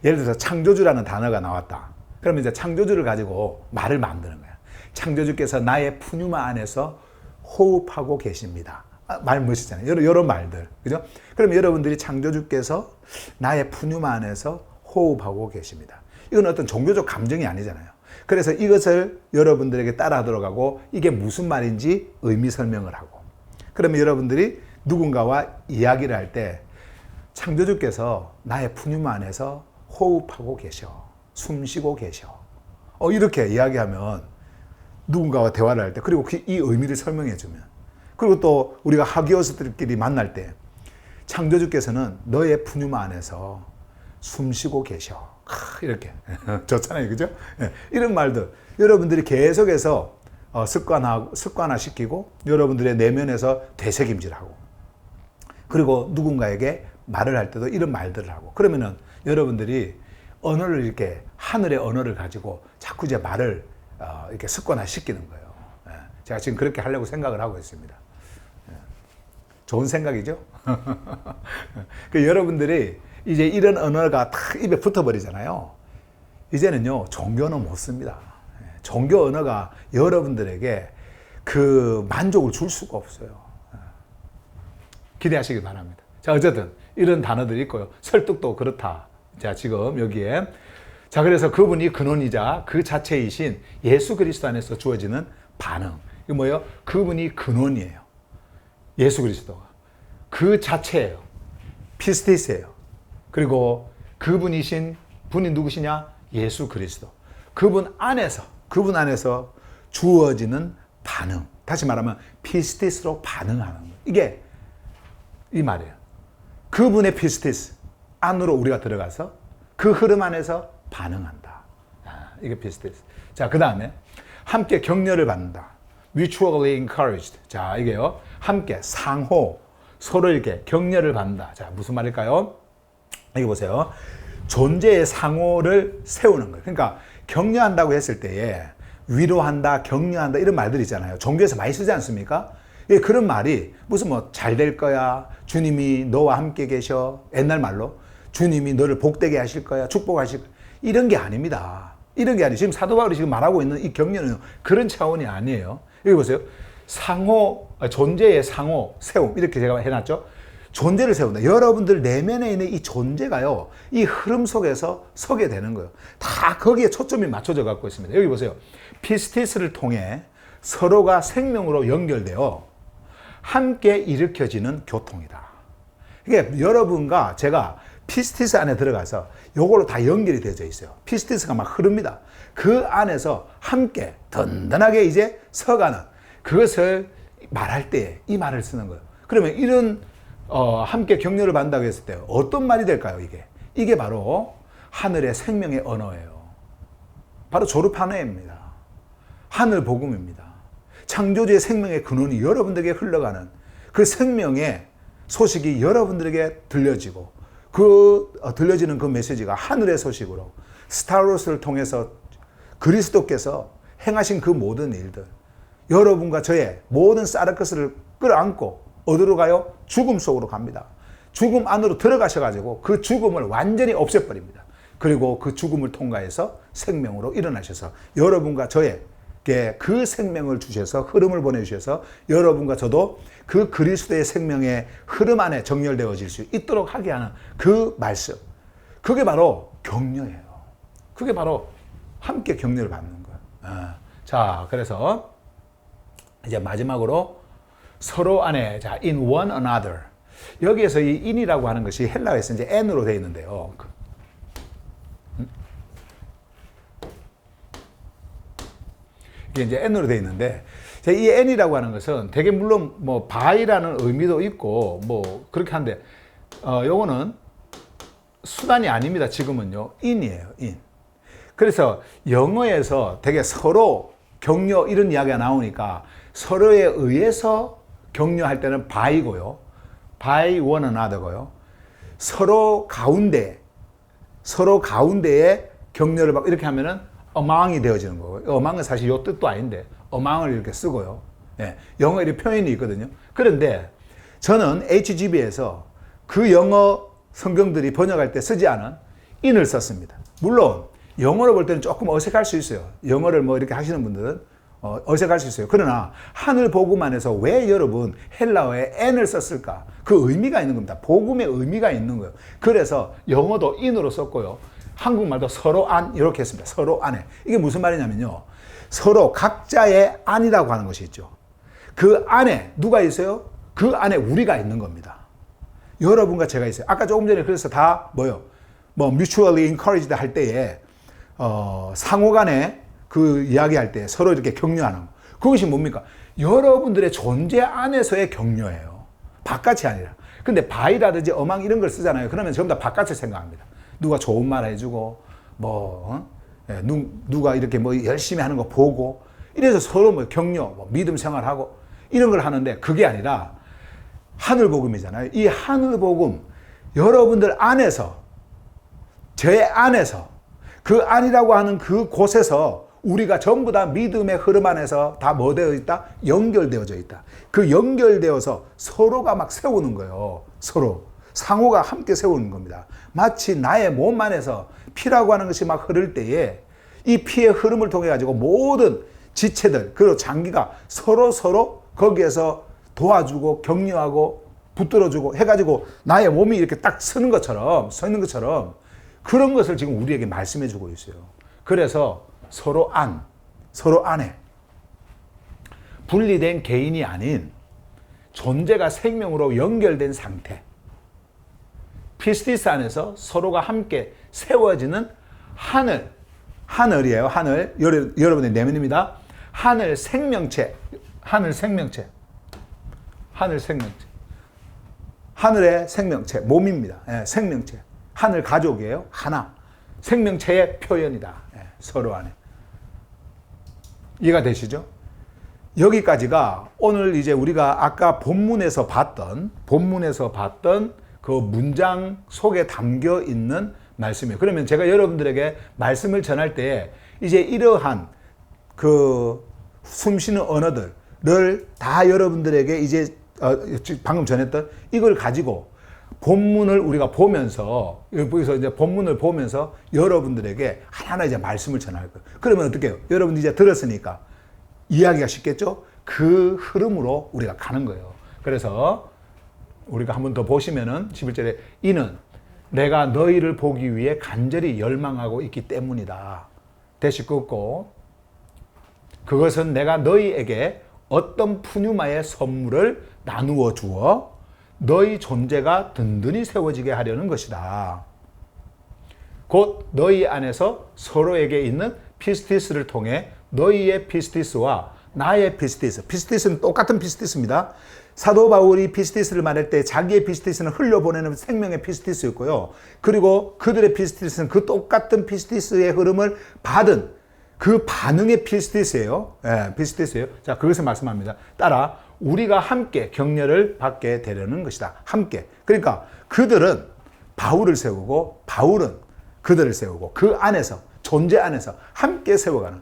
예를 들어서 창조주라는 단어가 나왔다. 그러면 이제 창조주를 가지고 말을 만드는 거야. 창조주께서 나의 푸뉴마 안에서 호흡하고 계십니다. 말 멋있잖아요. 이런 말들. 그죠? 그럼 여러분들이 창조주께서 나의 푸뉴마 안에서 호흡하고 계십니다. 이건 어떤 종교적 감정이 아니잖아요. 그래서 이것을 여러분들에게 따라하도록 하고 이게 무슨 말인지 의미 설명을 하고, 그러면 여러분들이 누군가와 이야기를 할 때 창조주께서 나의 푸뉴마 안에서 호흡하고 계셔. 숨 쉬고 계셔. 이렇게 이야기하면 누군가와 대화를 할 때, 그리고 이 의미를 설명해 주면, 그리고 또 우리가 하기어스들끼리 만날 때 창조주께서는 너의 푸뉴마 안에서 숨 쉬고 계셔. 이렇게 좋잖아요, 그죠? 이런 말들 여러분들이 계속해서 습관화시키고 여러분들의 내면에서 되새김질하고, 그리고 누군가에게 말을 할 때도 이런 말들을 하고, 그러면은 여러분들이 언어를 이렇게 하늘의 언어를 가지고 자꾸 이제 말을 이렇게 습관화시키는 거예요. 제가 지금 그렇게 하려고 생각을 하고 있습니다. 좋은 생각이죠? 여러분들이 이제 이런 언어가 탁 입에 붙어버리잖아요. 이제는요, 종교는 못 씁니다. 종교 언어가 여러분들에게 그 만족을 줄 수가 없어요. 기대하시기 바랍니다. 자, 어쨌든 이런 단어들이 있고요. 설득도 그렇다. 자, 지금 여기에. 자, 그래서 그분이 근원이자 그 자체이신 예수 그리스도 안에서 주어지는 반응. 이거 뭐예요? 그분이 근원이에요. 예수 그리스도가. 그 자체예요. 피스티스예요. 그리고 그분이 누구시냐? 예수 그리스도. 그분 안에서 주어지는 반응. 다시 말하면 피스티스로 반응하는 거. 이게 이 말이에요. 그분의 피스티스 안으로 우리가 들어가서 그 흐름 안에서 반응한다. 이게 피스티스. 자, 그 다음에 함께 격려를 받는다. mutually encouraged. 자, 이게요. 함께 상호 서로 이렇게 격려를 받는다. 자, 무슨 말일까요? 여기 보세요. 존재의 상호를 세우는 거예요. 그러니까 격려한다고 했을 때에 위로한다, 격려한다 이런 말들 있잖아요. 종교에서 많이 쓰지 않습니까? 예, 그런 말이 무슨 뭐 잘 될 거야, 주님이 너와 함께 계셔, 옛날 말로 주님이 너를 복되게 하실 거야, 축복하실 거야, 이런 게 아닙니다. 이런 게 아니에요. 지금 사도 바울이 지금 말하고 있는 이 격려는 그런 차원이 아니에요. 여기 보세요. 존재의 상호 세움, 이렇게 제가 해놨죠. 존재를 세운다. 여러분들 내면에 있는 이 존재가요, 이 흐름 속에서 서게 되는 거예요. 다 거기에 초점이 맞춰져 갖고 있습니다. 여기 보세요. 피스티스를 통해 서로가 생명으로 연결되어 함께 일으켜지는 교통이다. 이게 여러분과 제가 피스티스 안에 들어가서 요걸로 다 연결이 되어져 있어요. 피스티스가 막 흐릅니다. 그 안에서 함께 든든하게 이제 서가는, 그것을 말할 때 이 말을 쓰는 거예요. 그러면 이런 함께 격려를 받는다고 했을 때 어떤 말이 될까요? 이게 바로 하늘의 생명의 언어예요. 바로 조르파네입니다. 하늘 복음입니다. 창조주의 생명의 근원이 여러분들에게 흘러가는 그 생명의 소식이 여러분들에게 들려지고, 들려지는 그 메시지가 하늘의 소식으로 스타로스를 통해서 그리스도께서 행하신 그 모든 일들, 여러분과 저의 모든 사르크스를 끌어안고 어디로 가요? 죽음 속으로 갑니다. 죽음 안으로 들어가셔가지고 그 죽음을 완전히 없애버립니다. 그리고 그 죽음을 통과해서 생명으로 일어나셔서 여러분과 저에게 그 생명을 주셔서 흐름을 보내주셔서 여러분과 저도 그 그리스도의 생명의 흐름 안에 정렬되어질 수 있도록 하게 하는 그 말씀, 그게 바로 격려예요. 그게 바로 함께 격려를 받는 거예요. 자, 그래서 이제 마지막으로 서로 안에, 자, in one another. 여기에서 이 in이라고 하는 것이 헬라어에서 이제 n으로 되어 있는데요. 이게 이제 n으로 되어 있는데, 이 n이라고 하는 것은 되게 물론 뭐 by라는 의미도 있고 뭐 그렇게 한데, 요거는 수단이 아닙니다. 지금은요, in이에요, in. 그래서 영어에서 되게 서로 격려 이런 이야기가 나오니까 서로에 의해서 격려할 때는 by고요. by one another고요. 서로 가운데에 격려를 받고 이렇게 하면은 among이 되어지는 거고요. among은 사실 요 뜻도 아닌데 among을 이렇게 쓰고요. 예, 영어 이렇게 표현이 있거든요. 그런데 저는 HGB에서 그 영어 성경들이 번역할 때 쓰지 않은 in을 썼습니다. 물론 영어로 볼 때는 조금 어색할 수 있어요. 영어를 뭐 이렇게 하시는 분들은 어색할 수 있어요. 그러나 하늘 복음안에서 왜 여러분 헬라어에 n을 썼을까? 그 의미가 있는 겁니다. 복음의 의미가 있는 거예요. 그래서 영어도 in으로 썼고요. 한국말도 서로 안 이렇게 했습니다. 서로 안에. 이게 무슨 말이냐면요. 서로 각자의 안이라고 하는 것이 있죠. 그 안에 누가 있어요? 그 안에 우리가 있는 겁니다. 여러분과 제가 있어요. 아까 조금 전에 그래서 다 뭐요? 뭐 mutually encouraged 할 때에 상호 간에 그 이야기할 때 서로 이렇게 격려하는 거. 그것이 뭡니까? 여러분들의 존재 안에서의 격려예요. 바깥이 아니라. 근데 by라든지 among 이런 걸 쓰잖아요. 그러면 전부 다 바깥을 생각합니다. 누가 좋은 말 해주고 누가 이렇게 뭐 열심히 하는 거 보고 이래서 서로 뭐 격려, 뭐 믿음 생활하고 이런 걸 하는데 그게 아니라 하늘 복음이잖아요. 이 하늘 복음 여러분들 안에서 제 안에서 그 안이라고 하는 그 곳에서 우리가 전부 다 믿음의 흐름 안에서 다 뭐 되어 있다? 연결되어져 있다. 그 연결되어서 서로가 막 세우는 거예요. 서로. 상호가 함께 세우는 겁니다. 마치 나의 몸 안에서 피라고 하는 것이 막 흐를 때에 이 피의 흐름을 통해 가지고 모든 지체들 그리고 장기가 서로 거기에서 도와주고 격려하고 붙들어주고 해가지고 나의 몸이 이렇게 딱 서 있는 것처럼 그런 것을 지금 우리에게 말씀해 주고 있어요. 그래서 서로 안에 분리된 개인이 아닌 존재가 생명으로 연결된 상태. 피스티스 안에서 서로가 함께 세워지는 하늘이에요. 하늘. 여러분의 내면입니다. 하늘 생명체. 하늘의 생명체. 몸입니다. 예, 생명체. 하늘 가족이에요. 하나. 생명체의 표현이다. 예, 서로 안에. 이해가 되시죠? 여기까지가 오늘 이제 우리가 아까 본문에서 봤던 그 문장 속에 담겨 있는 말씀이에요. 그러면 제가 여러분들에게 말씀을 전할 때 이제 이러한 그 숨쉬는 언어들을 다 여러분들에게 이제 방금 전했던 이걸 가지고 본문을 우리가 보면서 여기서 이제 본문을 보면서 여러분들에게 하나하나 이제 말씀을 전할 거예요. 그러면 어떻게 해요? 여러분 이제 들었으니까 이해하기가 쉽겠죠? 그 흐름으로 우리가 가는 거예요. 그래서 우리가 한 번 더 보시면은 11절에 이는 내가 너희를 보기 위해 간절히 열망하고 있기 때문이다. 대시 끊고 그것은 내가 너희에게 어떤 푸뉴마의 선물을 나누어 주어 너희 존재가 든든히 세워지게 하려는 것이다. 곧 너희 안에서 서로에게 있는 피스티스를 통해 너희의 피스티스와 나의 피스티스는 똑같은 피스티스입니다. 사도 바울이 피스티스를 말할 때 자기의 피스티스는 흘려보내는 생명의 피스티스였고요. 그리고 그들의 피스티스는 그 똑같은 피스티스의 흐름을 받은 그 반응의 피스티스예요. 예, 피스티스예요. 자, 그것을 말씀합니다. 따라 우리가 함께 격려를 받게 되려는 것이다. 함께. 그러니까 그들은 바울을 세우고 바울은 그들을 세우고 그 안에서 존재 안에서 함께 세워가는.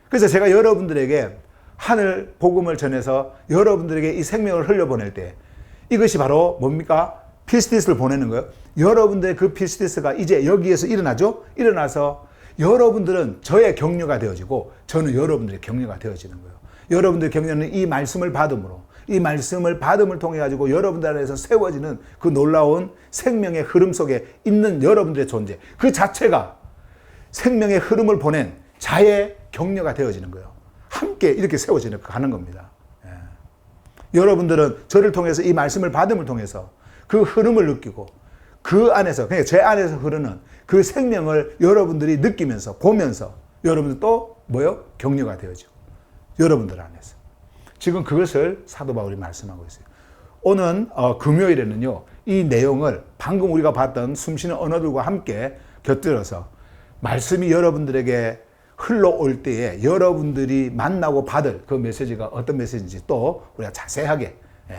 그래서 제가 여러분들에게 하늘 복음을 전해서 여러분들에게 이 생명을 흘려보낼 때 이것이 바로 뭡니까? 피스티스를 보내는 거예요. 여러분들의 그 피스티스가 이제 여기에서 일어나죠? 일어나서 여러분들은 저의 격려가 되어지고 저는 여러분들의 격려가 되어지는 거예요. 여러분들의 격려는 이 말씀을 받음으로 이 말씀을 받음을 통해 가지고 여러분들 안에서 세워지는 그 놀라운 생명의 흐름 속에 있는 여러분들의 존재 그 자체가 생명의 흐름을 보낸 자의 격려가 되어지는 거예요. 함께 이렇게 세워지는 가는 겁니다. 예. 여러분들은 저를 통해서 이 말씀을 받음을 통해서 그 흐름을 느끼고 그 안에서 그냥 제 안에서 흐르는 그 생명을 여러분들이 느끼면서 보면서 여러분들 또 뭐요? 격려가 되어지고 여러분들 안에서. 지금 그것을 사도 바울이 말씀하고 있어요. 오는 금요일에는요, 이 내용을 방금 우리가 봤던 숨쉬는 언어들과 함께 곁들여서 말씀이 여러분들에게 흘러올 때에 여러분들이 만나고 받을 그 메시지가 어떤 메시지인지 또 우리가 자세하게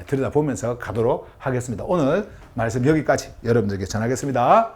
들여다보면서 가도록 하겠습니다. 오늘 말씀 여기까지 여러분들에게 전하겠습니다.